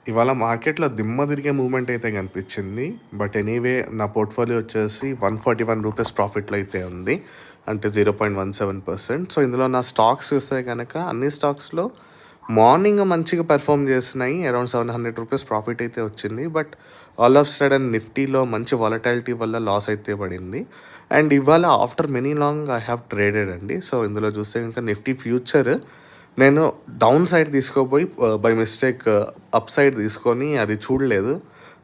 ఇవాళ మార్కెట్‌లో దిమ్మ తిరిగే మూవ్‌మెంట్ అయితే కనిపించింది. బట్ ఎనీవే నా పోర్ట్‌ఫోలియో వచ్చేసి ₹141 ప్రాఫిట్‌లో అయితే ఉంది. అంటే 0.17%. సో, ఇందులో నా స్టాక్స్ చూస్తే గనక అన్ని స్టాక్స్‌లో మార్నింగ్ మంచిగా పెర్ఫార్మ్ చేసినాయి. అరౌండ్ ₹700 ప్రాఫిట్ అయితే వచ్చింది. బట్ ఆల్ ఆఫ్ సడన్ నిఫ్టీలో మంచి వాలటాలిటీ వల్ల లాస్ అయితే పడింది. అండ్ ఇవాళ after many long I have traded అండి. సో, ఇందులో చూస్తే కనుక నిఫ్టీ ఫ్యూచర్ నేను డౌన్ సైడ్ తీసుకోపోయి బై మిస్టేక్ అప్ సైడ్ తీసుకొని అది చూడలేదు.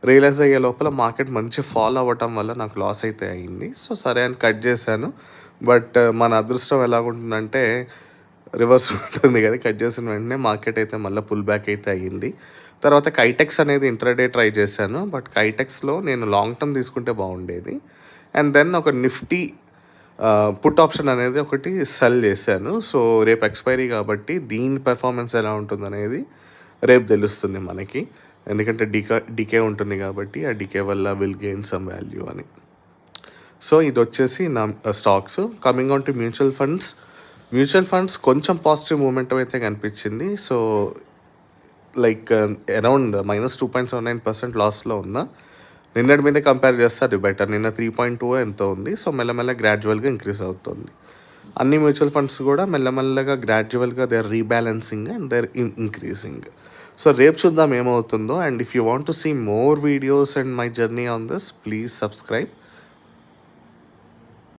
రియలైజ్ అయ్యే లోపల మార్కెట్ మంచి ఫాల్ అవ్వటం వల్ల నాకు లాస్ అయితే అయింది. సో, సరే అని కట్ చేశాను. బట్ మన అదృష్టం ఎలాగుంటుందంటే రివర్స్ ఉంటుంది కదా! కట్ చేసిన వెంటనే మార్కెట్ అయితే మళ్ళీ పుల్ బ్యాక్ అయితే అయ్యింది. తర్వాత కైటెక్స్ అనేది ఇంట్రాడే ట్రై చేశాను. బట్ కైటెక్స్‌లో నేను లాంగ్ టర్మ్ తీసుకుంటే బాగుండేది. అండ్ దెన్ ఒక నిఫ్టీ పుట్ ఆప్షన్ అనేది ఒకటి సెల్ చేశాను. సో, రేపు ఎక్స్‌పైరీ కాబట్టి దీని పెర్ఫార్మెన్స్ ఎలా ఉంటుందనేది రేపు తెలుస్తుంది మనకి. ఎందుకంటే డికే ఉంటుంది కాబట్టి ఆ డికే వల్ల విల్ గెయిన్ సమ్ వాల్యూ అని. సో, ఇదొచ్చేసి నా stocks. Coming on to mutual funds కొంచెం పాజిటివ్ మూమెంటం అయితే కనిపించింది. సో, లైక్ అరౌండ్ -2.79% లాస్‌లో ఉన్నా. నిన్నటి మీద కంపేర్ చేస్తే అది బెటర్. నిన్న 3.2 ఎంతో ఉంది. సో, మెల్లమెల్లగా గ్రాడ్యువల్గా ఇంక్రీజ్ అవుతుంది. అన్ని మ్యూచువల్ ఫండ్స్ కూడా మెల్లమెల్లగా గ్రాడ్యువల్గా they are rebalancing and they are increasing. So, రేపు చూద్దాం ఏమవుతుందో. And if you want to see more videos and my journey on this, please subscribe.